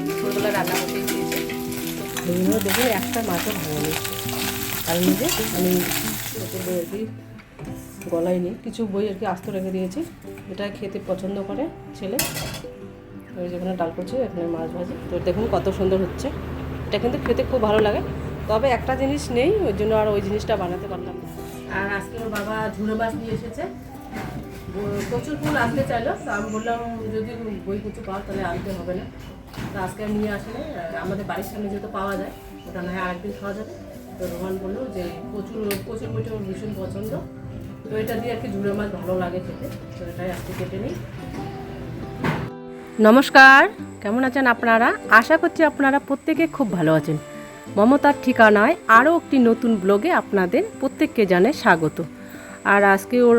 দুপুরবেলা রান্না করতেই দিয়েছে, এগুলো দেখে একটা মাছও ভাঙেনি। তার মধ্যে আমি বই আর কি গলায় নিই, কিছু বই আর কি আস্ত রেখে দিয়েছি। এটা খেতে পছন্দ করে ছেলে। ওই যেখানে ডাল করছে, এখানে মাছ ভাজি। তো দেখুন কত সুন্দর হচ্ছে। এটা কিন্তু খেতে খুব ভালো লাগে, তবে একটা জিনিস নেই, ওই জন্য আর ওই জিনিসটা বানাতে পারলাম না। আর আজকে ওর বাবা ঝুড়ো মাছ নিয়ে এসেছে। কচুর ফুল আনতে চাইলো, তো আমি বললাম যদি বই কচু পাও তাহলে আনতে হবে না। তো আজকে নিয়ে আসলে আমাদের বাড়ির সামনে যেহেতু পাওয়া যায়, ওটা না হয় আরেকদিন খাওয়া যাবে। তো রোহান বললো যে কচুর বইটা ওর ভীষণ পছন্দ, তো এটা দিয়ে আর কি ঝুড়ো মাছ ভালো লাগে খেতে। তো এটাই আজকে কেটে নিই। নমস্কার, কেমন আছেন আপনারা? আশা করছি আপনারা প্রত্যেকে খুব ভালো আছেন। মমতার ঠিকানায় আরও একটি নতুন ব্লগে আপনাদের প্রত্যেককে জানাই স্বাগত। আর আজকে ওর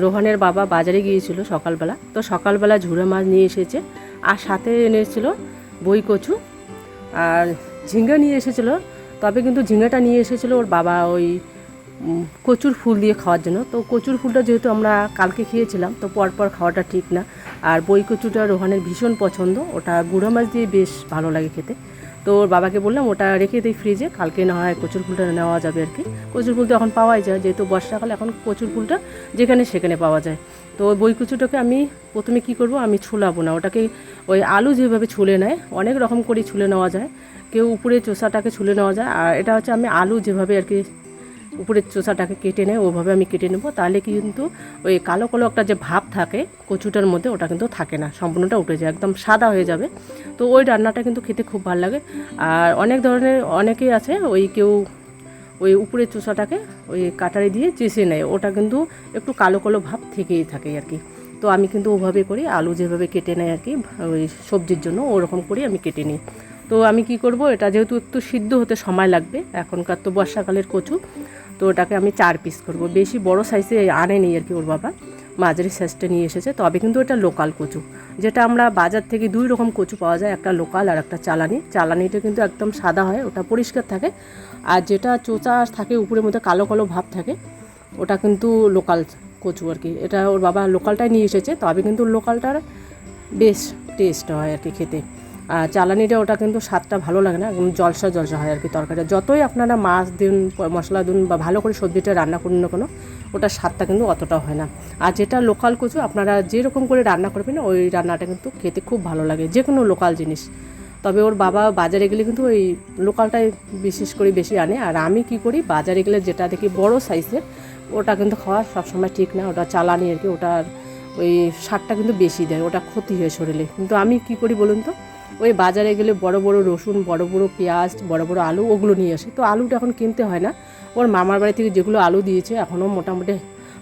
রোহানের বাবা বাজারে গিয়েছিল সকালবেলা, তো সকালবেলা ঝুড়ো মাছ নিয়ে এসেছে, আর সাথে এনেছিল বই কচু আর ঝিঙ্গা নিয়ে এসেছিল। তবে কিন্তু ঝিঙ্গাটা নিয়ে এসেছিল ওর বাবা ওই কচুর ফুল দিয়ে খাওয়ার জন্য। তো কচুর ফুলটা যেহেতু আমরা কালকে খেয়েছিলাম, তো পরপর খাওয়াটা ঠিক না। আর বই কচুটা রোহানের ভীষণ পছন্দ, ওটা গুঁড়ো মাছ দিয়ে বেশ ভালো লাগে খেতে। তো ওর বাবাকে বললাম ওটা রেখে দিই ফ্রিজে, কালকে না হয় কচুর ফুলটা নেওয়া যাবে আর কি। কচুর ফুল তো এখন পাওয়াই যায়, যেহেতু বর্ষাকালে এখন কচুর ফুলটা যেখানে সেখানে পাওয়া যায়। তো ওই বই কচুটাকে আমি প্রথমে কি করব, আমি ছুলাবো না ওটাকে। ওই আলু যেভাবে ছুলে নেয়, অনেক রকম করে ছুলে নেওয়া যায়। কেউ উপরে চোষাটাকে ছুলে নেওয়া যায়, আর এটা হচ্ছে আমি আলু যেভাবে আর কি উপরের চোষাটাকে কেটে নেয় ওইভাবে আমি কেটে নেব। তাহলে কিন্তু ওই কালো কালো একটা যে ভাব থাকে কচুটার মধ্যে, ওটা কিন্তু থাকে না, সম্পূর্ণটা উঠে যায়, একদম সাদা হয়ে যাবে। তো ওই রান্নাটা কিন্তু খেতে খুব ভালো লাগে। আর অনেক ধরনের অনেকেই আছে, ওই কেউ ওই উপরের চোষাটাকে ওই কাটারি দিয়ে চেষে নেয়, ওটা কিন্তু একটু কালো কালো ভাব থেকেই থাকে আর কি। তো আমি কিন্তু ওভাবে করি, আলু যেভাবে কেটে নেয় আর কি ওই সবজির জন্য, ওরকম করে আমি কেটে নিই। তো আমি কি করব, এটা যেহেতু একটু সিদ্ধ হতে সময় লাগবে, এখনকার তো বর্ষাকালের কচু, তো ওটাকে আমি 4 পিস করব। বেশি বড় সাইজে আনেনি আর কি ওর বাবা, মাঝারি সাইজটা নিয়ে এসেছে। তবে কিন্তু এটা লোকাল কচু, যেটা আমরা বাজার থেকে 2 রকম কচু পাওয়া যায়, একটা লোকাল আর একটা চালানি। চালানিটা কিন্তু একদম সাদা হয়, ওটা পরিষ্কার থাকে। আর যেটা চোচা থাকে উপরের মধ্যে কালো কালো ভাব থাকে, ওটা কিন্তু লোকাল কচু আর কি। এটা ওর বাবা লোকালটাই নিয়ে এসেছে, তবে কিন্তু লোকালটার বেশ টেস্ট হয় আর কি খেতে। আর চালানিটা ওটা কিন্তু স্বাদটা ভালো লাগে না, একদম জলসা জলসা হয় আর কি তরকারিটা। যতই আপনারা মাছ দিন, মশলা দিন বা ভালো করে সবজিটা রান্না করুন না কেন, ওটার স্বাদটা কিন্তু অতটাও হয় না। আর যেটা লোকাল কচু আপনারা যেরকম করে রান্না করবেন, ওই রান্নাটা কিন্তু খেতে খুব ভালো লাগে, যে কোনো লোকাল জিনিস। তবে ওর বাবা বাজারে গেলে কিন্তু ওই লোকালটাই বিশেষ করে বেশি আনে। আর আমি কি করি, বাজারে গেলে যেটা দেখি বড় সাইজের, ওটা কিন্তু খাওয়া সবসময় ঠিক না, ওটা চালানি আর কি। ওটার ওই স্বাদটা কিন্তু বেশি দেয়, ওটা ক্ষতি হয় শরীরে। কিন্তু আমি কি করি বলুন তো, ওই বাজারে গেলে বড় বড় রসুন, বড় বড় পেঁয়াজ, বড় বড় আলু, ওগুলো নিয়ে আসি। তো আলুটা এখন কিনতে হয় না, ওর মামার বাড়ি থেকে যেগুলো আলু দিয়েছে, এখনও মোটামুটি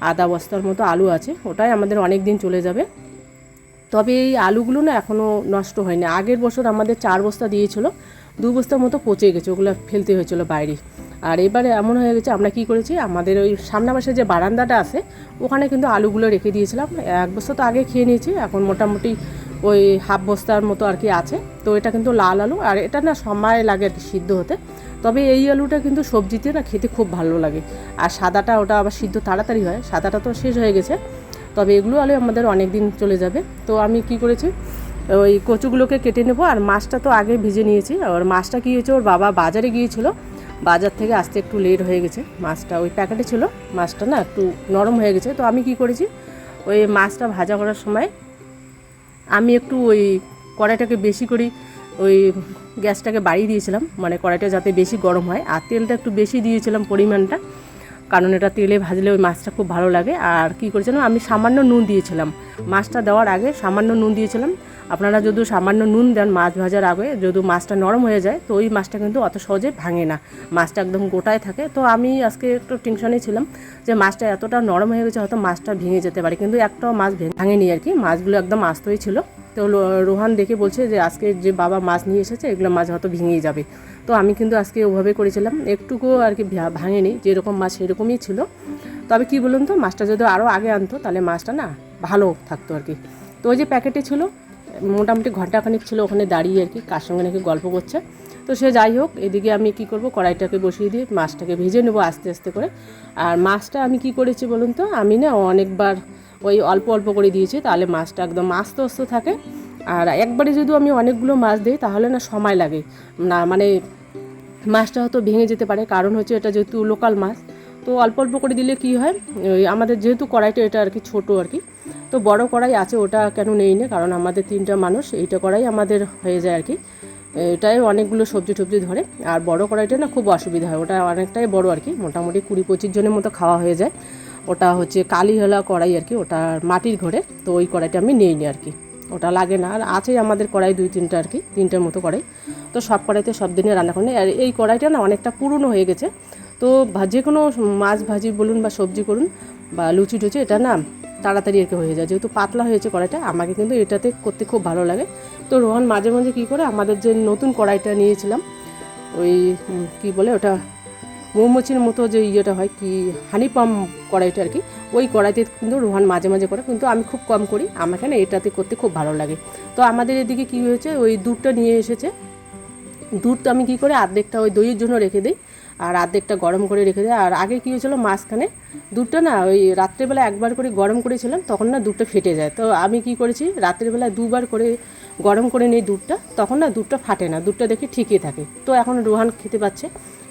আধা বস্তার মতো আলু আছে, ওটাই আমাদের অনেক দিন চলে যাবে। তবে এই আলুগুলো না এখনও নষ্ট হয়নি। আগের বছর আমাদের 4 বস্তা দিয়েছিল, 2 বস্তার মতো পচে গেছে, ওগুলো ফেলতে হয়েছিল বাইরে। আর এবারে এমন হয়ে গেছে, আমরা কি করেছি, আমাদের ওই সামনে পাশে যে বারান্দাটা আছে, ওখানে কিন্তু আলুগুলো রেখে দিয়েছিলাম। 1 বস্তা তো আগে খেয়ে নিয়েছি, এখন মোটামুটি ওই হাফ বস্তার মতো আর কি আছে। তো এটা কিন্তু লাল আলু, আর এটা না সময় লাগে আর কি সিদ্ধ হতে। তবে এই আলুটা কিন্তু সবজিতে না খেতে খুব ভালো লাগে। আর সাদাটা ওটা আবার সিদ্ধ তাড়াতাড়ি হয়, সাদাটা তো শেষ হয়ে গেছে। তবে এগুলো আলু আমাদের অনেক দিন চলে যাবে। তো আমি কি করেছি, ওই কচুগুলোকে কেটে নেবো। আর মাছটা তো আগে ভিজে নিয়েছি। আর মাছটা কী হয়েছে, ওর বাবা বাজারে গিয়েছিল, বাজার থেকে আসতে একটু লেট হয়ে গেছে। মাছটা ওই প্যাকেটে ছিল, মাছটা না একটু নরম হয়ে গেছে। তো আমি কি করেছি, ওই মাছটা ভাজা করার সময় আমি একটু ওই কড়াইটাকে বেশি করি, ওই গ্যাসটাকে বাড়িয়ে দিয়েছিলাম, মানে কড়াইটা যাতে বেশি গরম হয়। আর তেলটা একটু বেশি দিয়েছিলাম পরিমাণটা, কারণ এটা তেলে ভাজলে ওই মাছটা খুব ভালো লাগে। আর কী করেছিলাম, আমি সামান্য নুন দিয়েছিলাম, মাছটা দেওয়ার আগে সামান্য নুন দিয়েছিলাম। আপনারা যদি সামান্য নুন দেন মাছ ভাজার আগে, যদি মাছটা নরম হয়ে যায়, তো ওই মাছটা কিন্তু অত সহজে ভাঙে না, মাছটা একদম গোটায় থাকে। তো আমি আজকে একটু টেনশনে ছিলাম যে মাছটা এতটা নরম হয়ে গেছে, হয়তো মাছটা ভেঙে যেতে পারে, কিন্তু একটাও মাছ ভাঙেনি আর কি, মাছগুলো একদম আস্তই ছিল। তো রোহান দেখে বলছে যে আজকে যে বাবা মাছ নিয়ে এসেছে, এগুলো মাছ হয়তো ভেঙেই যাবে। তো আমি কিন্তু আজকে ওভাবে করেছিলাম, একটুকুও আর কি ভাঙেনি, যেরকম মাছ সেরকমই ছিল। তবে কি বলুন তো, মাছটা যদি আরও আগে আনতো তাহলে মাছটা না ভালো থাকতো আর কি। তো ওই যে প্যাকেটে ছিল, মোটামুটি ঘন্টাখানিক ছিল ওখানে দাঁড়িয়ে আর কি, কার সঙ্গে নাকি গল্প করছে। তো সে যাই হোক, এদিকে আমি কি করব, কড়াইটাকে বসিয়ে দিয়ে মাছটাকে ভেজে নেবো আস্তে আস্তে করে। আর মাছটা আমি কি করেছি বলুন তো, আমি না অনেকবার ওই অল্প অল্প করে দিয়েছি, তাহলে মাছটা একদম আস্তে আস্তে থাকে। আর একবারে যদি আমি অনেকগুলো মাছ দিই তাহলে না সময় লাগে না, মানে মাছটা হয়তো ভেঙে যেতে পারে, কারণ হচ্ছে এটা যেহেতু লোকাল মাছ। তো অল্প অল্প করে দিলে কি হয়, ওই আমাদের যেহেতু কড়াইটা এটা আর কি ছোটো আর কি, তো বড় কড়াই আছে ওটা কেন নেই না, কারণ আমাদের 3টা মানুষ, এইটা কড়াই আমাদের হয়ে যায় আর কি। এটাই অনেকগুলো সবজি টবজি ধরে। আর বড় কড়াইটা না খুব অসুবিধা হয়, ওটা অনেকটাই বড় আর কি, মোটামুটি 20-25 জনের মতো খাওয়া হয়ে যায়। ওটা হচ্ছে কালীহলা কড়াই আর কি, ওটা মাটির ঘরে, তো ওই কড়াইটা আমি নেই নি আর কি, ওটা লাগে না। আর আছে আমাদের কড়াই 2-3টা আর কি, 3টার মতো কড়াই। তো সব কড়াইতে সব দিনে রান্না করি। আর এই কড়াইটা না অনেকটা পুরনো হয়ে গেছে, তো যে কোনো মাছ ভাজি বলুন বা সবজি করুন বা লুচি টুচি, এটা না তাড়াতাড়ি আর কি হয়ে যায়, যেহেতু পাতলা হয়েছে কড়াইটা। আমাকে কিন্তু এটাতে করতে খুব ভালো লাগে। তো রোহন মাঝে মাঝে কী করে, আমাদের যে নতুন কড়াইটা নিয়েছিলাম, ওই কি বলে ওটা, মৌমাছির মতো যে ইয়েটা হয় কি, হানি পাম্প কড়াইটা আর কি, ওই কড়াইতে কিন্তু রোহান মাঝে মাঝে করে, কিন্তু আমি খুব কম করি, আমাকে না এটাতে করতে খুব ভালো লাগে। তো আমাদের এদিকে কী হয়েছে, ওই দুধটা নিয়ে এসেছে, দুধটা আমি কী করে অর্ধেকটা ওই দইয়ের জন্য রেখে দিই, আর অর্ধেকটা গরম করে রেখে দিই। আর আগে কী হয়েছিলো, মাঝখানে দুধটা না ওই রাত্রেবেলা একবার করে গরম করেছিলাম, তখন না দুধটা ফেটে যায়। তো আমি কী করেছি, রাত্রেবেলা 2বার করে গরম করে নিই দুধটা, তখন না দুধটা ফাটে না, দুধটা দেখি ঠিকই থাকে। তো এখন রোহান খেতে পাচ্ছে।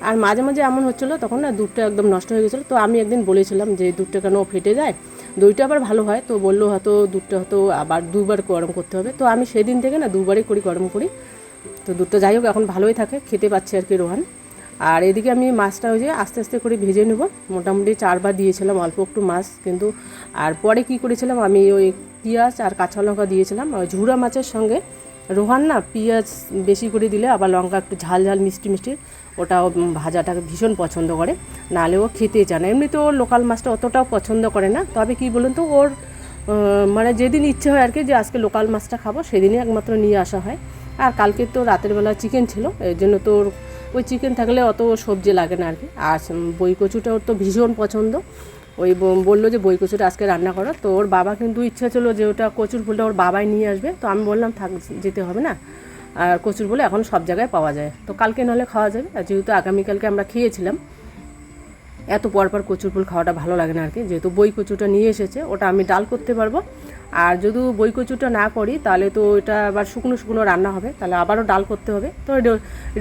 আর মাঝে মাঝে এমন হচ্ছিলো, তখন না দুধটা একদম নষ্ট হয়ে গেছিলো। তো আমি একদিন বলেছিলাম যে দুধটা কেন ফেটে যায়, দইটা আবার ভালো হয়। তো বললো হয়তো দুধটা হয়তো আবার 2বার গরম করতে হবে। তো আমি সেদিন থেকে না 2বারই করি, গরম করি। তো দুধটা যাই হোক এখন ভালোই থাকে, খেতে পাচ্ছে আর কি রোহান। আর এদিকে আমি মাছটা ওই যে আস্তে আস্তে করে ভেজে নেব, মোটামুটি 4বার দিয়েছিলাম অল্প একটু মাছ কিন্তু। আর পরে কি করেছিলাম, আমি ওই পেঁয়াজ আর কাঁচা লঙ্কা দিয়েছিলাম। ওই ঝুরা মাছের সঙ্গে রোহান না পেঁয়াজ বেশি করে দিলে, আবার লঙ্কা একটু ঝাল ঝাল মিষ্টি মিষ্টি, ওটাও ভাজাটাকে ভীষণ পছন্দ করে, নাহলে ও খেতে চায় না। এমনি তো লোকাল মাছটা অতটাও পছন্দ করে না, তবে কি বলুন তো, ওর মানে যেদিন ইচ্ছে হয় আর কি যে আজকে লোকাল মাছটা খাবো, সেদিনই একমাত্র নিয়ে আসা হয়। আর কালকে তো রাতের বেলা চিকেন ছিল, এর জন্য তো ওই চিকেন থাকলে অত সবজি লাগে না আর কি। আর বই কচুটা ওর তো ভীষণ পছন্দ, ওই বললো যে বই কচুটা আজকে রান্না করো। তো ওর বাবা কিন্তু ইচ্ছা ছিল যে ওটা কচুর ফুলটা ওর বাবাই নিয়ে আসবে, তো আমি বললাম থাক, যেতে হবে না, আর কচুর ফুল এখন সব জায়গায় পাওয়া যায়, তো কালকে নাহলে খাওয়া যাবে। আর যেহেতু আগামীকালকে আমরা খেয়েছিলাম, এত পরপর কচুর ফুল খাওয়াটা ভালো লাগে না আর কি। যেহেতু বই কচুটা নিয়ে এসেছে, ওটা আমি ডাল করতে পারবো। আর যদি বই কচুটা না করি তাহলে তো এটা আবার শুকনো শুকনো রান্না হবে, তাহলে আবারও ডাল করতে হবে। তো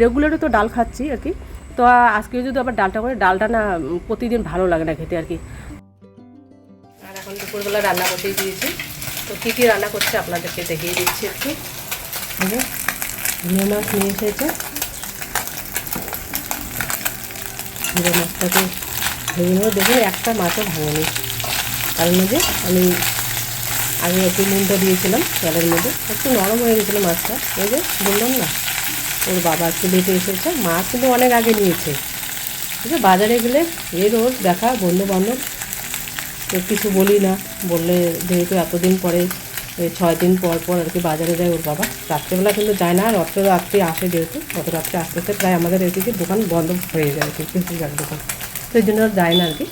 রেগুলারই তো ডাল খাচ্ছি আর কি, তো আজকে যদি আবার ডালটা করে, ডালটা না প্রতিদিন ভালো লাগে না খেতে আর কি। আর এখন দুপুরবেলা রান্না করতেই দিয়েছি, তো কী কী রান্না করছে আপনাদেরকে দেখিয়ে দিচ্ছি একটু। ঝিঙে মাছ নিয়ে এসেছে, ঝিঙে মাছটাকে ভেঙে নেবো। দেখুন একটা মাছও ভাঙেনি, তার মধ্যে আমি আগে একটু নুনটা দিয়েছিলাম তেলের মধ্যে, একটু নরম হয়ে গেছিলো মাছটা। ওই যে বললাম না, ওর বাবা একটু লেটে এসেছে, মাছ কিন্তু অনেক আগে নিয়েছে। ঠিক আছে, বাজারে গেলে এর ওর দেখা বন্ধু বান্ধব, কিছু বলি না, বললে যেহেতু এতদিন পরে 6 দিন পর পর আর কি বাজারে যায় ওর বাবা। রাত্রেবেলা কিন্তু যায় না, আর অত রাত্রে আসে, যেহেতু অত রাত্রে আসতে আসতে প্রায় আমাদের এদিকে দোকান বন্ধ হয়ে যায় আর কি, বেশিরভাগ দোকান, তো এই জন্য আর যায় না আর কি।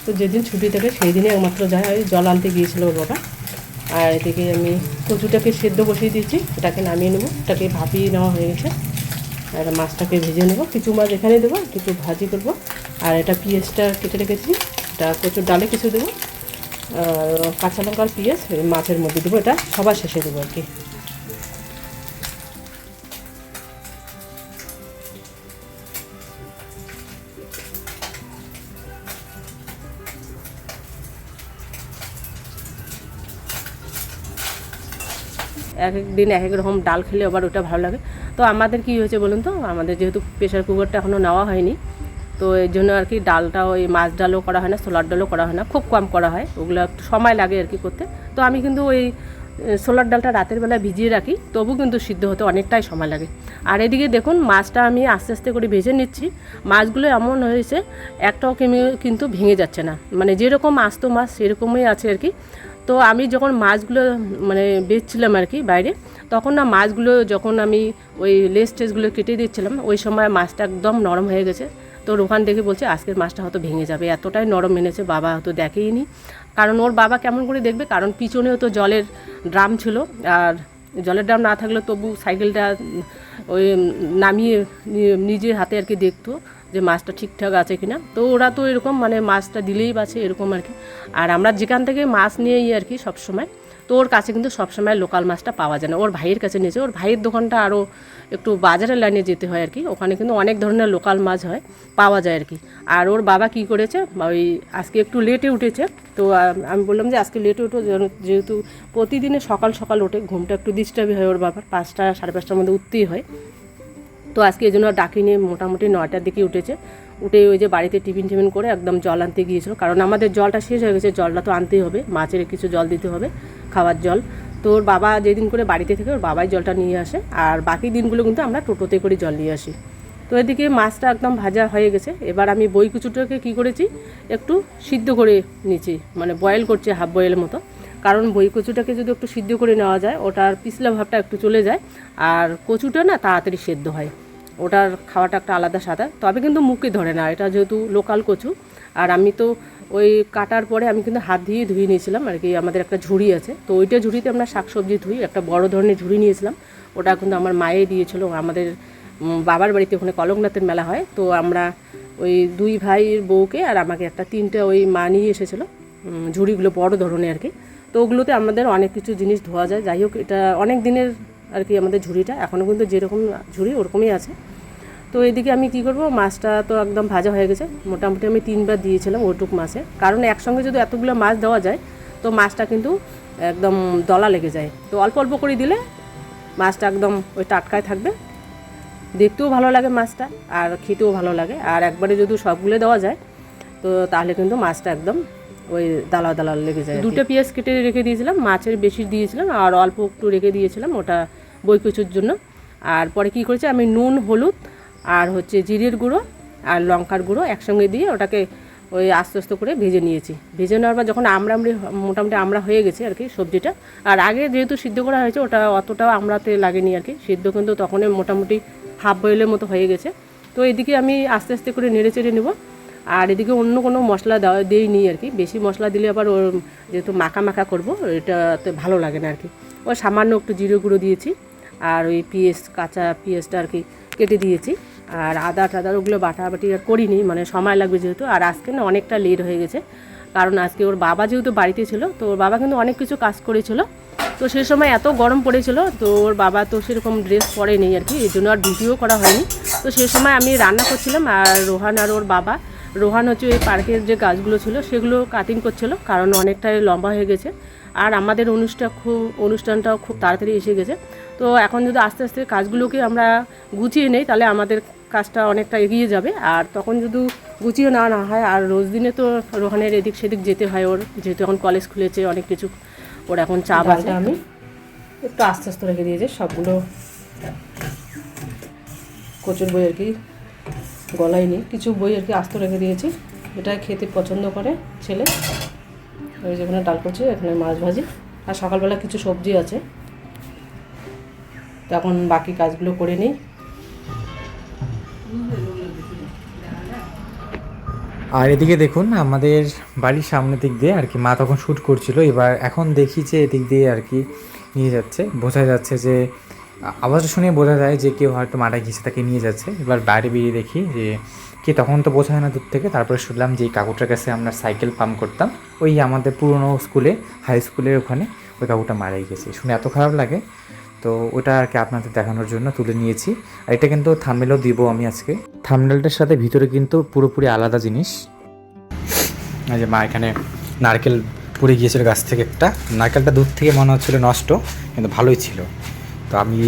তো যেদিন ছুটি থাকে সেই দিনে একমাত্র যায়, ওই জল আনতে গিয়েছিলো ওর বাবা। আর এদিকে আমি কচুটাকে সেদ্ধ বসিয়ে দিয়েছি, এটাকে নামিয়ে নেবো, এটাকে ভাপিয়ে নেওয়া হয়ে গেছে। আর মাছটাকে ভেজে নেবো, কিছু মাছ এখানে দেবো, কিছু ভাজি করবো। আর এটা পেঁয়াজটা কেটে রেখেছি, এটা কচুর ডালে কিছু দেবো, কাঁচা লঙ্কার পেঁয়াজ মাছের মধ্যে দেবো, এটা সবার শেষে দেবো আর কি। এক এক দিন এক এক রকম ডাল খেলে আবার ওটা ভালো লাগে। তো আমাদের কি হয়েছে বলুন তো, আমাদের যেহেতু প্রেশার কুকারটা এখনও নেওয়া হয়নি, তো এই জন্য আর কি ডালটা ওই মাছ ডালও করা হয় না, ছোলার ডালও করা হয় না, খুব কম করা হয়, ওগুলো একটু সময় লাগে আর কি করতে। তো আমি কিন্তু ওই ছোলার ডালটা রাতের বেলা ভিজিয়ে রাখি, তবু কিন্তু সিদ্ধ হতে অনেকটাই সময় লাগে। আর এদিকে দেখুন মাছটা আমি আস্তে আস্তে করে ভেজে নিচ্ছি। মাছগুলো এমন হয়েছে একটাও কিন্তু ভেঙে যাচ্ছে না, মানে যেরকম আস্ত মাছ সেরকমই আছে আর কি। তো আমি যখন মাছগুলো মানে বেচছিলাম আর কি বাইরে, তখন না মাছগুলো যখন আমি ওই লেস টেসগুলো কেটে দিচ্ছিলাম, ওই সময় মাছটা একদম নরম হয়ে গেছে। তো ওখান থেকে বলছে আজকের মাছটা হয়তো ভেঙে যাবে, এতটাই নরম এনেছে, বাবা হয়তো দেখেই নি। কারণ ওর বাবা কেমন করে দেখবে, কারণ পিছনেও তো জলের ড্রাম ছিল, আর জলের ড্রাম না থাকলে তবু সাইকেলটা ওই নামিয়ে নিজের হাতে আর কি দেখতো। যে মাছটা ঠিকঠাক আছে কিনা। তো ওরা তো এরকম মানে মাছটা দিলেই বাছে এরকম আর কি। আর আমরা যেখান থেকে মাছ নিয়ে আর কি সবসময়, তো ওর কাছে কিন্তু সবসময় লোকাল মাছটা পাওয়া যায় না, ওর ভাইয়ের কাছে নিয়েছে। ওর ভাইয়ের দোকানটা আরও একটু বাজারের লাইনে যেতে হয় আর কি, ওখানে কিন্তু অনেক ধরনের লোকাল মাছ হয়, পাওয়া যায় আর কি। আর ওর বাবা কি করেছে, ওই আজকে একটু লেটে উঠেছে। তো আমি বললাম যে আজকে লেটে উঠো, যেহেতু প্রতিদিনে সকাল সকাল ওঠে, ঘুমটা একটু ডিস্টার্বই হয় ওর বাবার, 5টা সাড়ে 5টার মধ্যে উঠতেই হয়। তো আজকে এই জন্য ডাকিনি, মোটামুটি 9টার দিকে উঠেছে। উঠে ওই যে বাড়িতে টিফিন করে একদম জল আনতে গিয়েছিল, কারণ আমাদের জলটা শেষ হয়ে গেছে, জলটা তো আনতেই হবে, মাছের কিছু জল দিতে হবে, খাওয়ার জল। তো ওর বাবা যেদিন করে বাড়িতে থেকে ওর বাবাই জলটা নিয়ে আসে, আর বাকি দিনগুলো কিন্তু আমরা টোটোতে করে জল নিয়ে আসি। তো এদিকে মাছটা একদম ভাজা হয়ে গেছে। এবার আমি বইকুচুটাকে কী করেছি, একটু সিদ্ধ করে নিয়েছি, মানে বয়েল করছি, হাফ বয়েলের মতো। কারণ বইকুচুটাকে যদি একটু সিদ্ধ করে নেওয়া যায়, ওটার পিছলা ভাবটা একটু চলে যায়, আর কচুটা না তাড়াতাড়ি সেদ্ধ হয়, ওটার খাওয়াটা একটা আলাদা সাদা, তবে কিন্তু মুখে ধরে না, এটা যেহেতু লোকাল কচু। আর আমি তো ওই কাটার পরে আমি কিন্তু হাত দিয়ে ধুয়ে নিয়েছিলাম আর কি, আমাদের একটা ঝুড়ি আছে, তো ওইটা ঝুড়িতে আমরা শাকসবজি ধুই, একটা বড় ধরনের ঝুড়ি নিয়েছিলাম, ওটা কিন্তু আমার মায়ে দিয়েছিল। আমাদের বাবার বাড়িতে ওখানে কলকনাথের মেলা হয়, তো আমরা ওই 2 ভাইয়ের বউকে আর আমাকে একটা 3টা ওই মা নিয়ে এসেছিলো ঝুড়িগুলো, বড় ধরনের আর কি। তো ওগুলোতে আমাদের অনেক কিছু জিনিস ধোয়া যায়। যাই হোক, এটা অনেক দিনের আর কি আমাদের ঝুড়িটা, এখনও কিন্তু যেরকম ঝুড়ি ওরকমই আছে। তো এদিকে আমি কি করব, মাছটা তো একদম ভাজা হয়ে গেছে, মোটামুটি আমি 3বার দিয়েছিলাম ওইটুক মাছে, কারণ একসঙ্গে যদি এতগুলো মাছ দেওয়া যায় তো মাছটা কিন্তু একদম দলা লেগে যায়। তো অল্প অল্প করে দিলে মাছটা একদম ওই টাটকায় থাকবে, দেখতেও ভালো লাগে মাছটা, আর খেতেও ভালো লাগে। আর একবারে যদি সবগুলো দেওয়া যায় তো তাহলে কিন্তু মাছটা একদম ওই দালা দালা লেগে যায়। 2টা পেঁয়াজ কেটে রেখে দিয়েছিলাম, মাছের বেশি দিয়েছিলাম, আর অল্প একটু রেখে দিয়েছিলাম ওটা বইকুচুর জন্য। আর পরে কী করেছি, আমি নুন, হলুদ আর হচ্ছে জিরের গুঁড়ো আর লঙ্কার গুঁড়ো একসঙ্গে দিয়ে ওটাকে ওই আস্তে আস্তে করে ভেজে নিয়েছি। ভেজে নেওয়ার পর যখন মোটামুটি আমরা হয়ে গেছে আর কি সবজিটা, আর আগে যেহেতু সিদ্ধ করা হয়েছে ওটা অতটাও আমড়াতে লাগেনি আর কি, সিদ্ধ কিন্তু তখনই মোটামুটি হাফ বয়েলের মতো হয়ে গেছে। তো এদিকে আমি আস্তে আস্তে করে নেড়ে চেড়ে নেবো। আর এদিকে অন্য কোনো মশলা দিইনি আর কি, বেশি মশলা দিলে আবার ওর যেহেতু মাখা মাখা করবো এটাতে ভালো লাগে না আর কি। ও সামান্য একটু জিরে গুঁড়ো দিয়েছি, আর ওই কাঁচা পেঁয়াজটা আর কি কেটে দিয়েছি, আর আদা টাদা ওগুলো বাটাবাটি আর করিনি, মানে সময় লাগবে যেহেতু। আর আজকে না অনেকটা লেট হয়ে গেছে, কারণ আজকে ওর বাবা যেহেতু বাড়িতে ছিল, তো ওর বাবা কিন্তু অনেক কিছু কাজ করেছিল। তো সেই সময় এত গরম পড়েছিল, তো ওর বাবা তো সেরকম ড্রেস পরেনি আর কি, এই জন্য আর ভিডিও করা হয়নি। তো সেই সময় আমি রান্না করছিলাম, আর রোহান আর ওর বাবা, রোহান হচ্ছে ওই পার্কের যে গাছগুলো ছিল সেগুলো কাটিং করছিল, কারণ অনেকটাই লম্বা হয়ে গেছে। আর আমাদের অনুষ্ঠানটাও খুব তাড়াতাড়ি এসে গেছে। তো এখন যদি আস্তে আস্তে কাজগুলোকে আমরা গুছিয়ে নেই, তাহলে আমাদের কাজটা অনেকটা এগিয়ে যাবে। আর তখন যদি গুছিয়ে না হয়, আর রোজ দিনে তো রোহানের এদিক সেদিক যেতে হয়, ওর যেহেতু এখন কলেজ খুলেছে, অনেক কিছু ওর এখন চাপ আছে। আমি একটু আস্তে আস্তে রেখে দিয়েছি সবগুলো কচুর বই আর কি, গলায়নি কিছু বই আর কি আস্ত রেখে দিয়েছি, এটা খেতে পছন্দ করে ছেলে। ওই যেখানে ডাল করছি, এখানে মাছ ভাজি, আর সকালবেলা কিছু সবজি আছে, তো এখন বাকি কাজগুলো করে নিই। আর এদিকে দেখুন আমাদের বাড়ির সামনের দিক দিয়ে আর কি মা তখন শ্যুট করছিল, এবার এখন দেখি যে এদিক দিয়ে আর কি নিয়ে যাচ্ছে, বোঝা যাচ্ছে যে আওয়াজটা শুনে বোঝা যায় যে কেউ হয়তো মারা গিয়েছে, তাকে নিয়ে যাচ্ছে। এবার বাইরে বেরিয়ে দেখি যে কি, তখন তো বোঝা হয় না দূর থেকে। তারপরে শুনলাম যে এই কাকুটার কাছে আমরা সাইকেল পাম্প করতাম, ওই আমাদের পুরনো স্কুলে, হাই স্কুলের ওখানে ওই কাকুটা মারা গেছে। শুনে এত খারাপ লাগে, তো ওটা আর কি আপনাদের দেখানোর জন্য তুলে নিয়েছি। আর এটা কিন্তু থাম্বনেলও দিব আমি আজকে, থাম্বনেলটার সাথে ভিতরে কিন্তু পুরোপুরি আলাদা জিনিস। এই যে মা এখানে নারকেল পড়ে গিয়েছিল গাছ থেকে, একটা নারকেলটা দূর থেকে মনে হচ্ছিল নষ্ট, কিন্তু ভালোই ছিল। তো আমি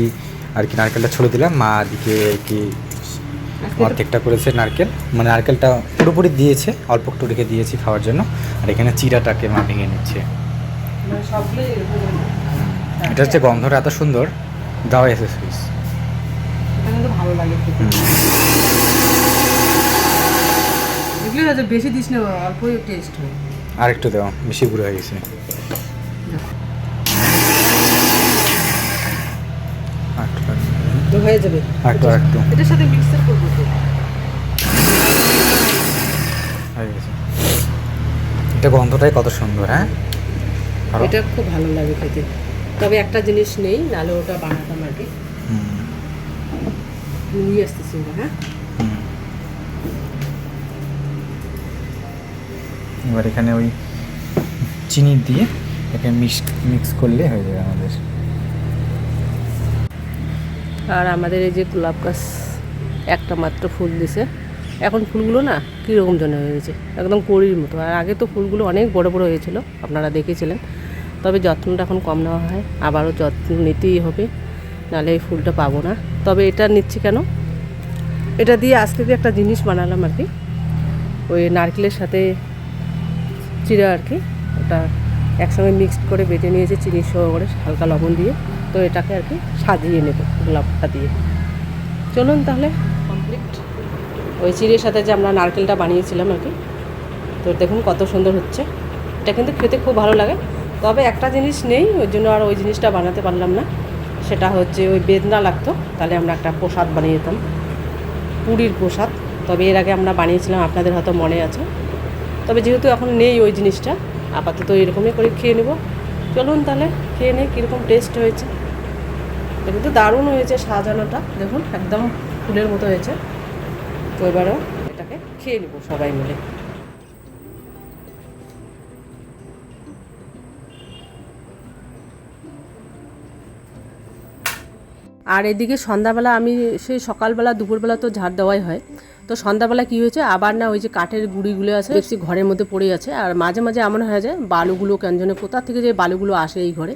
আর কি নারকেলটা ছড়ে দিলাম, মা দিকে আর কি অর্ধেকটা করেছে নারকেল, মানে নারকেলটা পুরোপুরি দিয়েছে, অল্প একটু রেখে দিয়েছি খাওয়ার জন্য। আর এখানে চিড়াটাকে মা ভেঙে নিচ্ছে। এটা হচ্ছে গন্ধটা এত সুন্দর, দাও এসেছিস, ভালো লাগে বেশি দিস না, অল্প টেস্ট হয়। আর একটু দাও, বেশি গুঁড়ো হয়ে গেছে। হয়ে যাবে একটু এটার সাথে মিক্সার করবো তো। হয়ে গেছে, এটা গন্ধটাই কত সুন্দর। হ্যাঁ, এটা খুব ভালো লাগে খেতে, তবে একটা জিনিস নেই, নাহলে ওটা বানাতাম আর কি। নিয়ে আসতেছি। হ্যাঁ, এবার এখানে ওই চিনি দিয়ে একে মিক্স করলে হয়ে যাবে আমাদের। আর আমাদের এই যে গোলাপ গাছ একটা মাত্র ফুল দিছে, এখন ফুলগুলো না কীরকম যেন হয়েছে, একদম কড়ির মতো। আর আগে তো ফুলগুলো অনেক বড় বড় হয়েছিল, আপনারা দেখেছিলেন। তবে যত্নটা এখন কম নেওয়া হয়, আবারও যত্ন নিতেই হবে, নাহলে এই ফুলটা পাবো না। তবে এটা নিচ্ছি কেন, এটা দিয়ে আজ থেকে একটা জিনিস বানালাম আর কি, ওই নারকেলের সাথে চিড়া আর কি, ওটা একসঙ্গে মিক্সড করে বেটে নিয়েছে চিনি সহ করে, হালকা লবণ দিয়ে। তো এটাকে আর কি সাজিয়ে নেব গোলাপটা দিয়ে। চলুন তাহলে কমপ্লিট। ওই চিড়ের সাথে যে আমরা নারকেলটা বানিয়েছিলাম আর কি, তো দেখুন কত সুন্দর হচ্ছে। এটা কিন্তু খেতে খুব ভালো লাগে। তবে একটা জিনিস নেই, ওই জন্য আর ওই জিনিসটা বানাতে পারলাম না। সেটা হচ্ছে ওই বেদনা লাগতো, তাহলে আমরা একটা প্রসাদ বানিয়ে দিতাম, পুরীর প্রসাদ। তবে এর আগে আমরা বানিয়েছিলাম, আপনাদের হয়তো মনে আছে। তবে যেহেতু এখন নেই ওই জিনিসটা, আপাতত এরকমই করে খেয়ে নেব। চলুন তাহলে খেয়ে নিই কীরকম টেস্ট হয়েছে। এটা কিন্তু দারুণ হয়েছে, সাজানোটা দেখুন একদম ফুলের মতো হয়েছে। তো এবারও এটাকে খেয়ে নেব সবাই মিলে। আর এদিকে সন্ধ্যাবেলা আমি সেই সকালবেলা দুপুরবেলা তো ঝাড় দেওয়াই হয়, তো সন্ধ্যাবেলা কী হয়েছে আবার না, ওই যে কাঠের গুঁড়িগুলো আছে দেখছি ঘরের মধ্যে পড়ে আছে। আর মাঝে মাঝে এমন হয়ে যায় বালুগুলো কেন জানে কোথা থেকে যে বালুগুলো আসে এই ঘরে।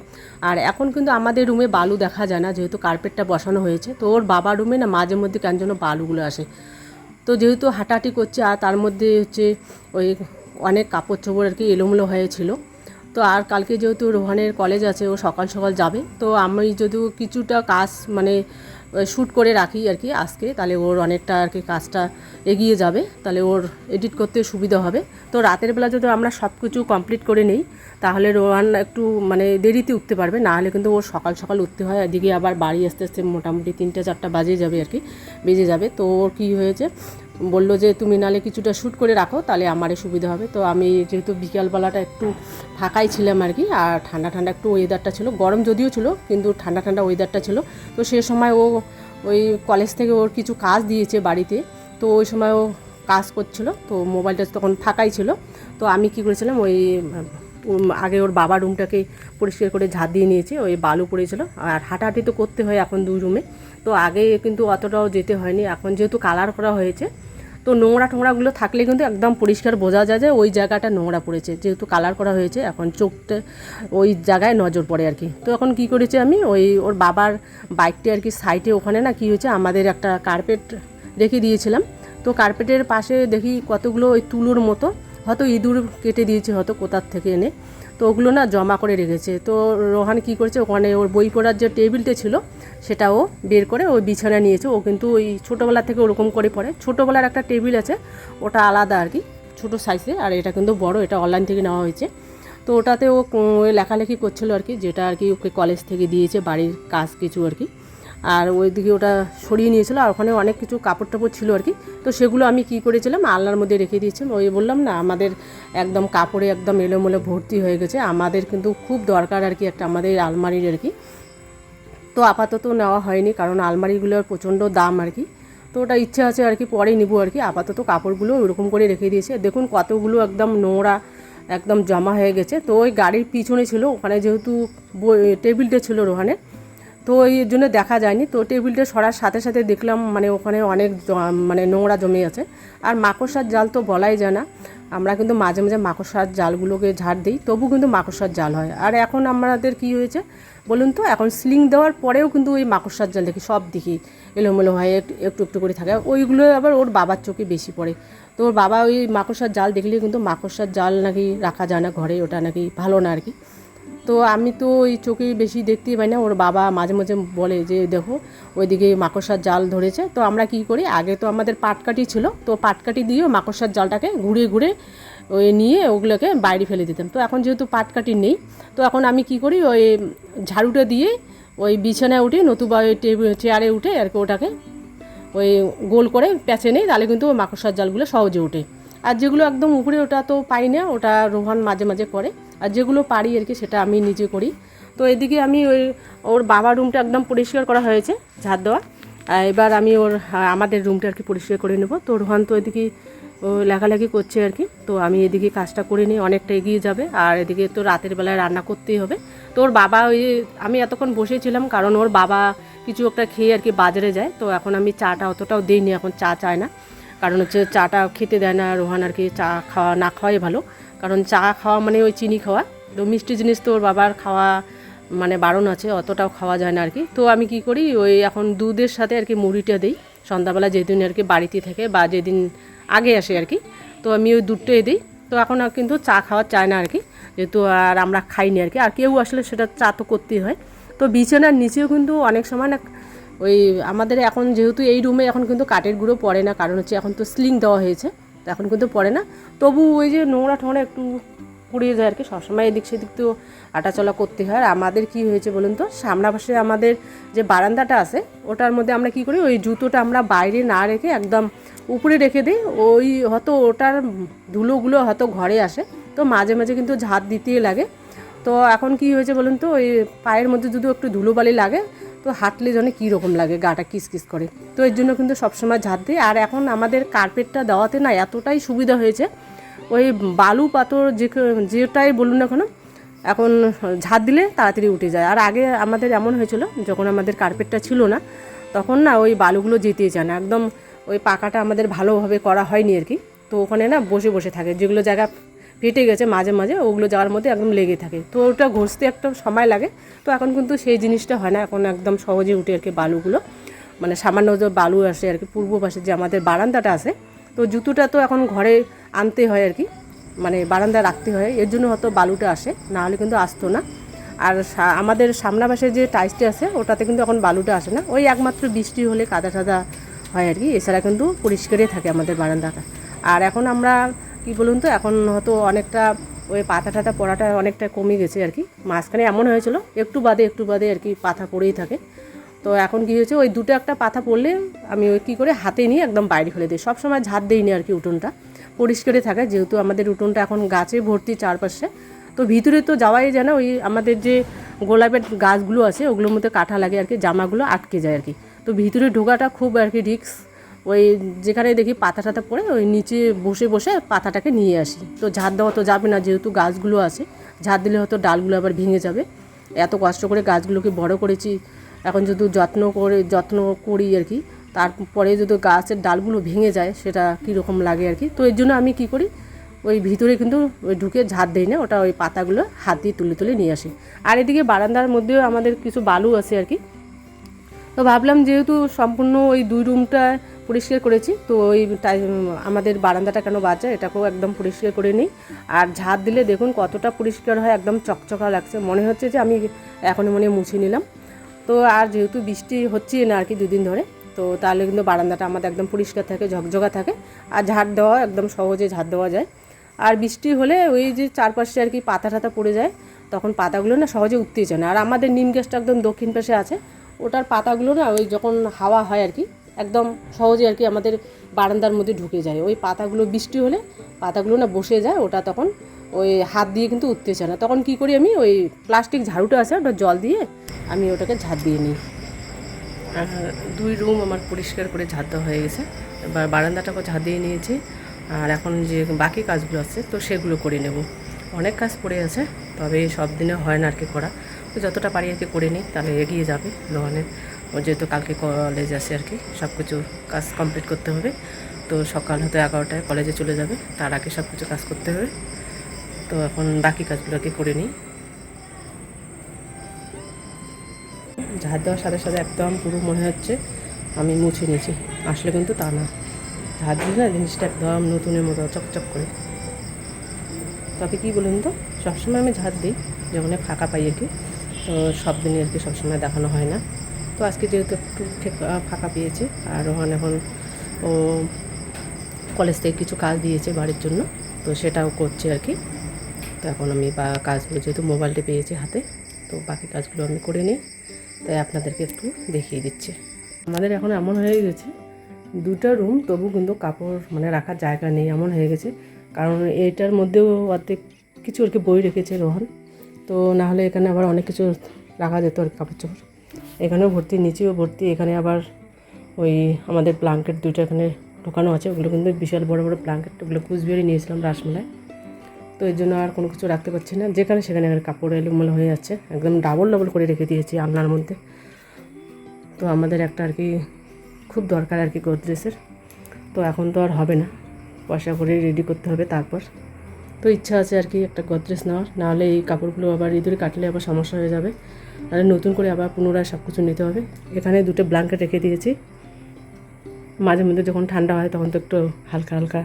আর এখন কিন্তু আমাদের রুমে বালু দেখা যায় না, যেহেতু কার্পেটটা বসানো হয়েছে। তো ওর বাবার রুমে না মাঝে মধ্যে কেন যেন বালুগুলো আসে। তো যেহেতু হাঁটাহাঁটি করছে, আর তার মধ্যে হচ্ছে ওই অনেক কাপড় চোপড় আর কি এলোমেলো হয়েছিল। তো আর কালকে যেহেতু রোহানের কলেজ আছে, ও সকাল সকাল যাবে। তো আমি যদিও কিছুটা কাজ মানে শ্যুট করে রাখি আর কি আজকে, তাহলে ওর অনেকটা আর কি কাজটা এগিয়ে যাবে, তাহলে ওর এডিট করতে সুবিধা হবে। তো রাতের বেলা যদি আমরা সব কিছু কমপ্লিট করে নিই, তাহলে রোহান একটু মানে দেরিতে উঠতে পারবে, না হলে কিন্তু ওর সকাল সকাল উঠতে হয়। এদিকে আবার বাড়ি আসতে আসতে মোটামুটি 3-4 বাজে যাবে আর কি, বেজে যাবে। তো ওর কী হয়েছে, বললো যে তুমি নালে কিছুটা শ্যুট করে রাখো, তাহলে আমারই সুবিধা হবে। তো আমি যেহেতু বিকালবেলাটা একটু ফাঁকাই ছিলাম আর কি, আর ঠান্ডা ঠান্ডা একটু ওয়েদারটা ছিল, গরম যদিও ছিল কিন্তু ঠান্ডা ঠান্ডা ওয়েদারটা ছিল। তো সে সময় ও ওই কলেজ থেকে ওর কিছু কাজ দিয়েছে বাড়িতে, তো ওই সময় ও কাজ করছিল, তো মোবাইলটা তখন ফাঁকাই ছিল। তো আমি কী করেছিলাম, ওই আগে ওর বাবার রুমটাকে পরিষ্কার করে ঝাঁট দিয়ে নিয়েছি, ওই বালু পড়েছিল। আর হাঁটাহাঁটি তো করতে হয় এখন 2 রুমে, তো আগে কিন্তু অতটাও যেতে হয়নি। এখন যেহেতু কালার করা হয়েছে, তো নোংরা টোংরাগুলো থাকলে কিন্তু একদম পরিষ্কার বোঝা যায় যে ওই জায়গাটা নোংরা পড়েছে, যেহেতু কালার করা হয়েছে। এখন চোখটা ওই জায়গায় নজর পড়ে আর কি। তো এখন কি করেছি আমি, ওই ওর বাবার বাইকটি আর কি সাইডে, ওখানে না কি হয়েছে, আমাদের একটা কার্পেট রেখে দিয়েছিলাম। তো কার্পেটের পাশে দেখি কতগুলো ওই তুলোর মতো, হয়তো ইঁদুর কেটে দিয়েছে হয়তো কোথার থেকে এনে, তো ওগুলো না জমা করে রেখেছে। তো রোহান কী করেছে, ওখানে ওর বই পড়ার যে টেবিলটা ছিল সেটা ও বের করে ওই বিছানা নিয়েছে। ও কিন্তু ওই ছোটোবেলা থেকে ওরকম করে পড়ে। ছোটোবেলার একটা টেবিল আছে, ওটা আলাদা আর কি, ছোটো সাইজে, আর এটা কিন্তু বড়, এটা অনলাইন থেকে নেওয়া হয়েছে। তো ওটাতে ও লেখালেখি করছিল আর কি, যেটা আর কি ওকে কলেজ থেকে দিয়েছে, বাড়ির কাজ কিছু আর কি। আর ওইদিকে ওটা সরিয়ে নিয়েছিল, আর ওখানে অনেক কিছু কাপড় টাপড় ছিল আর কি। তো সেগুলো আমি কী করেছিলাম, আলনার মধ্যে রেখে দিয়েছিলাম। ওই বললাম না, আমাদের একদম কাপড়ে একদম এলোমেলো ভর্তি হয়ে গেছে। আমাদের কিন্তু খুব দরকার আর কি একটা আমাদের আলমারির আর কি। তো আপাতত নেওয়া হয়নি, কারণ আলমারিগুলোর প্রচণ্ড দাম আর কি। তো ওটা ইচ্ছে আছে আর কি, পরে নিব আর কি। আপাতত কাপড়গুলো ওরকম করে রেখে দিয়েছে। দেখুন কতগুলো একদম নোংরা একদম জমা হয়ে গেছে। তো ওই গাড়ির পিছনে ছিল, ওখানে যেহেতু টেবিলটা ছিল রোহানের, তো এই জন্য দেখা যায়নি। তো টেবিলটা সরার সাথে সাথে দেখলাম মানে ওখানে অনেক মানে নোংরা জমে আছে। আর মাকড়সার জাল তো বলাই যায় না, আমরা কিন্তু মাঝে মাঝে মাকড়সার জালগুলোকে ঝাড় দিই, তবু কিন্তু মাকড়সার জাল হয়। আর এখন আমাদের কি হয়েছে বলুন তো, এখন সিলিং দেওয়ার পরেও কিন্তু ওই মাকড়সার জাল দেখি সব দেখি এলোমেলো হয়, একটু একটু করে থাকে। ওইগুলো আবার ওর বাবার চোখে বেশি পড়ে। তো ওর বাবা ওই মাকড়সার জাল দেখলে কিন্তু মাকড়সার জাল নাকি রাখা যায় না ঘরে, ওটা নাকি ভালো না আর কি। তো আমি তো ওই চোখে বেশি দেখতেই পাই না। ওর বাবা মাঝে মাঝে বলে যে দেখো ওইদিকে মাকড়সার জাল ধরেছে। তো আমরা কি করি, আগে তো আমাদের পাটকাঠি ছিল, তো পাটকাঠি দিয়েও মাকড়সার জালটাকে ঘুরে ঘুরে ওই নিয়ে ওগুলোকে বাইরে ফেলে দিতাম। তো এখন যেহেতু পাটকাঠি নেই, তো এখন আমি কি করি, ওই ঝাড়ুটা দিয়ে ওই বিছানায় উঠে নতুবা ওই চেয়ারে উঠে আর কি ওটাকে ওই গোল করে প্যাঁচে নেই, তাহলে কিন্তু ওই মাকড়সার জালগুলো সহজে ওঠে। আর যেগুলো একদম উপরে ওটা তো পাই না, ওটা রোহান মাঝে মাঝে করে। আর যেগুলো পারি আর কি সেটা আমি নিজে করি। তো এদিকে আমি ওর বাবার রুমটা একদম পরিষ্কার করা হয়েছে, ঝাড় দেওয়া। এবার আমি আমাদের রুমটা আর কি পরিষ্কার করে নেব। তো রোহান তো এদিকে ও লেখালেখি করছে আর কি। তো আমি এদিকে কাজটা করে নিই, অনেকটা এগিয়ে যাবে। আর এদিকে তো রাতের বেলায় রান্না করতেই হবে। তো ওর বাবা ওই আমি এতক্ষণ বসেছিলাম, কারণ ওর বাবা কিছু একটা খেয়ে আর কি বাজারে যায়। তো এখন আমি চাটা অতটাও দিইনি, এখন চা চায় না, কারণ হচ্ছে চাটা খেতে দেয় না রোহান আর কি। চা খাওয়া না খাওয়াই ভালো, কারণ চা খাওয়া মানে ওই চিনি খাওয়া। তো মিষ্টি জিনিস তো ওর বাবার খাওয়া মানে বারণ আছে, অতটাও খাওয়া যায় না আর কি। তো আমি কি করি, ওই এখন দুধের সাথে আর কি মুড়িটা দিই সন্ধ্যাবেলা, যেদিন আর কি বাড়িতে থাকে বা যেদিন আগে আসে আর কি। তো আমি ওই দুধটাই দিই। তো এখন আর কিন্তু চা খাওয়া চায় না আর কি, যেহেতু আর আমরা খাইনি আর কি। আর কেউ আসলে সেটা চা তো করতেই হয়। তো বিছানার নিচেও কিন্তু অনেক সময় না ওই আমাদের এখন যেহেতু এই রুমে এখন কিন্তু কাঠের গুঁড়ো পড়ে না, কারণ হচ্ছে এখন তো স্লিং দেওয়া হয়েছে, তো এখন কিন্তু পড়ে না। তবু ওই যে নোংরা ঠোংরা একটু পুড়িয়ে যায় আর কি, সবসময় এদিক সেদিক তো হাঁটাচলা করতে হয়। আর আমাদের কি হয়েছে বলুন তো, সামনা পাশে আমাদের যে বারান্দাটা আছে ওটার মধ্যে আমরা কি করি, ওই জুতোটা আমরা বাইরে না রেখে একদম উপরে রেখে দিই। ওই হয়তো ওটার ধুলোগুলো হয়তো ঘরে আসে, তো মাঝে মাঝে কিন্তু ঝাঁট দিতেই লাগে। তো এখন কি হয়েছে বলুন তো, ওই পায়ের মধ্যে যদি একটু ধুলোবালি লাগে তো হাঁটলে যেন কীরকম লাগে, গাটা কিসকিস করে। তো এর জন্য কিন্তু সবসময় ঝাঁট দিই। আর এখন আমাদের কার্পেটটা দেওয়াতে না এতটাই সুবিধা হয়েছে, ওই বালু পাথর যেটাই বলুন না কেন, এখন ঝাঁট দিলে তাড়াতাড়ি উঠে যায়। আর আগে আমাদের এমন হয়েছিল, যখন আমাদের কার্পেটটা ছিল না তখন না ওই বালুগুলো যেতেই চায় না, একদম ওই পাকাটা আমাদের ভালোভাবে করা হয়নি আর কি। তো ওখানে না বসে বসে থাকে, যেগুলো জায়গা ফেটে গেছে মাঝে মাঝে ওগুলো জায়গার মধ্যে একদম লেগে থাকে, তো ওটা ঘষতে একটা সময় লাগে। তো এখন কিন্তু সেই জিনিসটা হয় না, এখন একদম সহজে উঠে আর কি বালুগুলো, মানে সামান্য যে বালু আসে আর কি। পূর্ব পাশে যে আমাদের বারান্দাটা আছে, তো জুতোটা তো এখন ঘরে আনতে হয় আর কি, মানে বারান্দায় রাখতে হয়, এর জন্য হয়তো বালুটা আসে, না হলে কিন্তু আসতো না। আর আমাদের সামনা পাশে যে টাইসটি আছে ওটাতে কিন্তু এখন বালুটা আসে না, ওই একমাত্র বৃষ্টি হলে কাদা টাদা হয় আর কি, এছাড়া কিন্তু পরিষ্কারই থাকে আমাদের বারান্দাটা। আর এখন আমরা কি বলুন তো, এখন হয়তো অনেকটা ওই পাতা টাতা পড়াটা অনেকটা কমে গেছে আর কি। মাঝখানে এমন হয়েছিল একটু বাদে আর কি পাতা পড়েই থাকে। তো এখন কী হয়েছে, ওই দুটো একটা পাতা পড়লে আমি ওই কী করে হাতে নিয়ে একদম বাইরে ফেলে দিই, সবসময় ঝাঁট দিইনি আর কি। উঠোনটা পরিষ্কারই থাকে, যেহেতু আমাদের উঠোনটা এখন গাছে ভর্তি চারপাশে। তো ভিতরে তো যাওয়াই যায় না, ওই আমাদের যে গোলাপের গাছগুলো আছে ওগুলোর মধ্যে কাঁটা লাগে আর কি, জামাগুলো আটকে যায় আর কি। তো ভিতরে ঢোকাটা খুব আর কি রিস্ক, ওই যেখানে দেখি পাতা টাতা পড়ে ওই নিচে বসে বসে পাতাটাকে নিয়ে আসি। তো ঝাঁট দেওয়া তো যাবে না, যেহেতু গাছগুলো আছে, ঝাঁট দিলে হয়তো ডালগুলো আবার ভেঙে যাবে। এত কষ্ট করে গাছগুলোকে বড় করেছি, এখন যদি যত্ন করি আর কি, তারপরে যদি গাছের ডালগুলো ভেঙে যায় সেটা কীরকম লাগে আর কি। তো এর জন্য আমি কি করি, ওই ভিতরে কিন্তু ওই ঢুকে ঝাঁট দিই না, ওটা ওই পাতাগুলো হাত দিয়ে তুলে তুলে নিয়ে আসি। আর এদিকে বারান্দার মধ্যেও আমাদের কিছু বালু আছে আর কি। তো ভাবলাম যেহেতু সম্পূর্ণ ওই দুই রুমটা পরিষ্কার করেছি, তো ওই আমাদের বারান্দাটা কেন বাজে, এটাকেও একদম পরিষ্কার করে নিই। আর ঝাঁট দিলে দেখুন কতটা পরিষ্কার হয়, একদম চকচকা লাগছে, মনে হচ্ছে যে আমি এখনই মনে মুছে নিলাম। তো আর যেহেতু বৃষ্টি হচ্ছে না আর কি দুদিন ধরে, তো তাহলে কিন্তু বারান্দাটা আমাদের একদম পরিষ্কার থাকে, ঝকঝকা থাকে। আর ঝাঁট দেওয়া একদম সহজে ঝাঁট দেওয়া যায়। আর বৃষ্টি হলে ওই যে চারপাশে আর কি পাতা টাতা পড়ে যায়, তখন পাতাগুলো না সহজে উঠতেই চায় না। আর আমাদের নিম গাছটা একদম দক্ষিণ পাশে আছে, ওটার পাতাগুলো না ওই যখন হাওয়া হয় আর কি একদম সহজে আর কি আমাদের বারান্দার মধ্যে ঢুকে যায়। ওই পাতাগুলো বৃষ্টি হলে পাতাগুলো না বসে যায়, ওটা তখন ওই হাত দিয়ে কিন্তু উঠতে চায় না। তখন কি করি, আমি ওই প্লাস্টিক ঝাড়ুটা আছে ওটা জল দিয়ে আমি ওটাকে ঝাঁট দিয়ে নিই। আর দুই রুম আমার পরিষ্কার করে ঝাঁট দেওয়া হয়ে গেছে, এবার বারান্দাটাকে ঝাঁট দিয়ে নিয়েছি। আর এখন যে বাকি কাজগুলো আছে তো সেগুলো করে নেব। অনেক কাজ পড়ে আছে, তবে সব দিনে হয় না আর কি করা, তো যতটা পারি আর কি করে নিই, তাহলে এগিয়ে যাবে রোহানের। ও যেহেতু কালকে কলেজ আছে আর কি, সব কিছু কাজ কমপ্লিট করতে হবে। তো সকাল হয়তো 11টায় কলেজে চলে যাবে, তার আগে সব কিছু কাজ করতে হবে। তো এখন বাকি কাজগুলোকে করে নিই। ঝাঁট দেওয়ার সাথে সাথে একদম পুরো মনে হচ্ছে আমি মুছে নিয়েছি, আসলে কিন্তু তা না। ঝাঁট দিলে না জিনিসটা একদম নতুনের মতো চকচক করে। তবে কী বলুন তো, সবসময় আমি ঝাঁট দিই যখন ফাঁকা পাই আর কি, তো সব দিনই আর কি সবসময় দেখানো হয় না। তো আজকে যেহেতু একটু ফাঁকা পেয়েছে, আর রোহান এখন ও কলেজ থেকে কিছু কাজ দিয়েছে বাড়ির জন্য, তো সেটাও করছে আর কি। তো এখন আমি কাজগুলো যেহেতু মোবাইলটা পেয়েছি হাতে, তো বাকি কাজগুলো আমি করে নিই, তাই আপনাদেরকে একটু দেখিয়ে দিচ্ছি। আমাদের এখন এমন হয়ে গেছে, দুটো রুম তবু কিন্তু কাপড় মানে রাখার জায়গা নেই, এমন হয়ে গেছে। কারণ এটার মধ্যেও অর্ধেক কিছু আর কি বই রেখেছে রোহান, তো নাহলে এখানে আবার অনেক কিছু রাখা যেত আর কাপড় চোপড়। এখানেও ভর্তি, নিচেও ভর্তি, এখানে আবার ওই আমাদের ব্ল্যাঙ্কেট দুটো এখানে ঢোকানো আছে, ওগুলো কিন্তু বিশাল বড় বড় ব্ল্যাঙ্কেট, ওগুলো কুচবিহারে নিয়েছিলাম রাসমেলায়। তো এর জন্য আর কোনো কিছু রাখতে পারছি না, যেখানে সেখানে কাপড় এলোমেলো হয়ে যাচ্ছে, একদম ডাবল ডাবল করে রেখে দিয়েছি আলনার মধ্যে। তো আমাদের একটা আর কি খুব দরকার আর কি গোদরেজের, তো এখন তো আর হবে না, পয়সা করে রেডি করতে হবে তারপর। তো ইচ্ছা আছে আর কি একটা গোদরেজ নেওয়ার, নাহলে এই কাপড়গুলো আবার ইঁদুরে কাটলে আবার সমস্যা হয়ে যাবে, তাহলে নতুন করে আবার পুনরায় সব কিছু নিতে হবে। এখানে 2টো ব্ল্যাঙ্কেট রেখে দিয়েছি, মাঝে মধ্যে যখন ঠান্ডা হয় তখন তো একটু হালকা হালকা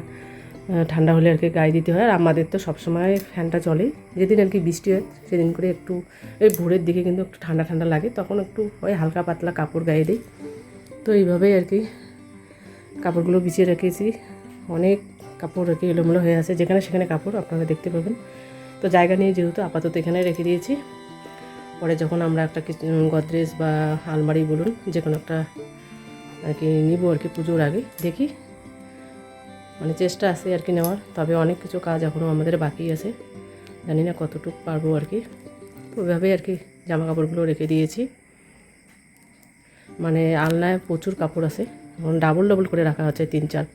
ঠান্ডা হলে আর কি গায়ে দিতে হয়। আর আমাদের তো সবসময় ফ্যানটা চলে, যেদিন আর কি বৃষ্টি হয় সেদিন করে একটু এই ভোরের দিকে কিন্তু একটু ঠান্ডা ঠান্ডা লাগে, তখন একটু ওই হালকা পাতলা কাপড় গায়ে দিই। তো এইভাবেই আর কি কাপড়গুলো বিছিয়ে রেখেছি, অনেক কাপড় আর কি এলোমেলো হয়ে আছে, যেখানে সেখানে কাপড় আপনারা দেখতে পাবেন। তো জায়গা নিয়ে যেহেতু আপাতত এখানে রেখে দিয়েছি, পরে যখন আমরা একটা গোদরেজ বা আলমারি বলুন যে কোনো একটা আর কি নিব আর কি পুজোর আগে, দেখি মানে চেষ্টা আছে আর কি নেওয়ার, তবে অনেক কিছু কাজ এখনও আমাদের বাকি আছে, জানি না কতটুকু পারবো আর কি। তো ওইভাবেই আর কি জামা কাপড়গুলো রেখে দিয়েছি, মানে আলনায় প্রচুর কাপড় আছে, এখন ডাবল ডাবল করে রাখা হচ্ছে, 3-4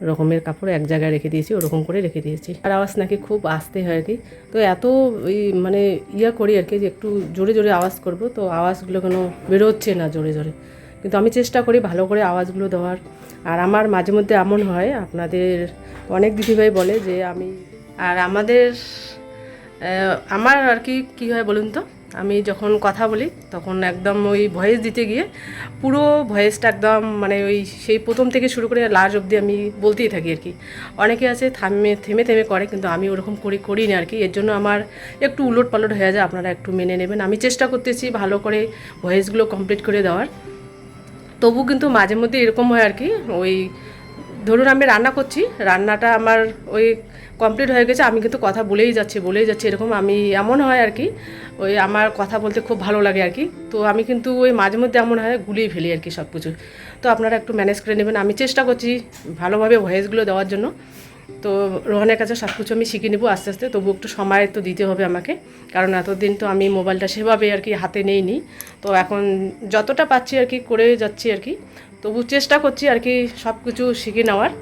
রকমের কাপড় এক জায়গায় রেখে দিয়েছি, ওরকম করে রেখে দিয়েছি। আর আওয়াজ নাকি খুব আসতে হয় আর কি, তো এত ওই মানে করি আর কি যে একটু জোরে জোরে আওয়াজ করব, তো আওয়াজগুলো কোনো বেরোচ্ছে না জোরে জোরে, কিন্তু আমি চেষ্টা করি ভালো করে আওয়াজগুলো দেওয়ার। আর আমার মাঝে মধ্যে এমন হয়, আপনাদের অনেক দিদিভাই বলে যে আমি, আর আমার আর কি কী হয় বলুন তো, আমি যখন কথা বলি তখন একদম ওই ভয়েস দিতে গিয়ে পুরো ভয়েসটা একদম মানে ওই সেই প্রথম থেকে শুরু করে লাস্ট অবধি আমি বলতেই থাকি আর কি। অনেকে আছে থেমে থেমে করে, কিন্তু আমি ওরকম করি না আর কি, এর জন্য আমার একটু উলট পালট হয়ে যায়, আপনারা একটু মেনে নেবেন। আমি চেষ্টা করতেছি ভালো করে ভয়েসগুলো কমপ্লিট করে দেওয়ার, তবু কিন্তু মাঝে মধ্যে এরকম হয় আর কি, ওই ধরুন আমি রান্না করছি, রান্নাটা আমার ওই কমপ্লিট হয়ে গেছে, আমি কিন্তু কথা বলেই যাচ্ছি এরকম আমি এমন হয় আর কি, ওই আমার কথা বলতে খুব ভালো লাগে আর কি, তো আমি কিন্তু ওই মাঝে মধ্যে এমন হয় গুলিয়ে ফেলি আর কি সব কিছু। তো আপনারা একটু ম্যানেজ করে নেবেন, আমি চেষ্টা করছি ভালোভাবে ভয়েসগুলো দেওয়ার জন্য। তো রোহানের কাছে সব কিছু আমি শিখে নেব আস্তে আস্তে, তবু একটু সময় তো দিতে হবে আমাকে, কারণ এতদিন তো আমি মোবাইলটা সেভাবে আর কি হাতে নেইনি, তো এখন যতটা পাচ্ছি আর কি করে যাচ্ছি আর কি, তবু চেষ্টা করছি আর কি সব কিছু শিখে নেওয়ার,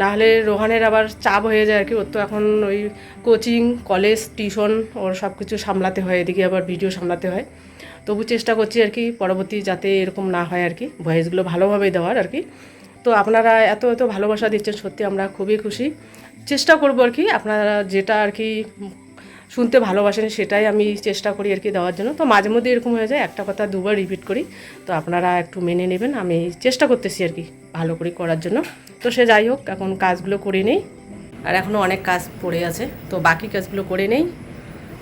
নাহলে রোহানের আবার চাপ হয়ে যায় আর কি, ওর তো এখন ওই কোচিং কলেজ টিউশন ওর সব কিছু সামলাতে হয়, এদিকে আবার ভিডিও সামলাতে হয়। তবু চেষ্টা করছি আর কি পরবর্তী যাতে এরকম না হয় আর কি, ভয়েসগুলো ভালোভাবে দেওয়ার আর কি। তো আপনারা এত এত ভালোবাসা দিচ্ছেন, সত্যি আমরা খুবই খুশি। চেষ্টা করব আর কি আপনারা যেটা আর কি শুনতে ভালোবাসেন সেটাই আমি চেষ্টা করি আর কি দেওয়ার জন্য। তো মাঝে মধ্যে এরকম হয়ে যায়, একটা কথা দুবার রিপিট করি, তো আপনারা একটু মেনে নেবেন, আমি চেষ্টা করতেছি আর কি ভালো করে করার জন্য। তো সে যাই হোক, এখন কাজগুলো করে নেই, আর এখনও অনেক কাজ পড়ে আছে, তো বাকি কাজগুলো করে নেই।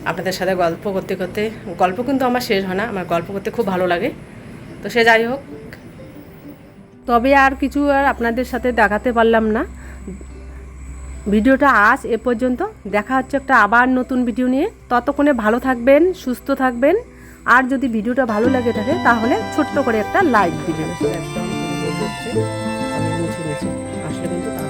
আপনাদের সাথে গল্প করতে করতে, গল্প কিন্তু আমার শেষ হয় না, আমার গল্প করতে খুব ভালো লাগে। তো সে যাই হোক, তবে আর কিছু আর আপনাদের সাথে দেখাতে পারলাম না, ভিডিওটা আজ এ পর্যন্ত, দেখা হচ্ছে একটা আবার নতুন ভিডিও নিয়ে। ততক্ষণে ভালো থাকবেন, সুস্থ থাকবেন, আর যদি ভিডিওটা ভালো লাগে থাকে তাহলে ছোট্ট করে একটা লাইক দিবেন। একদম আসলে কিন্তু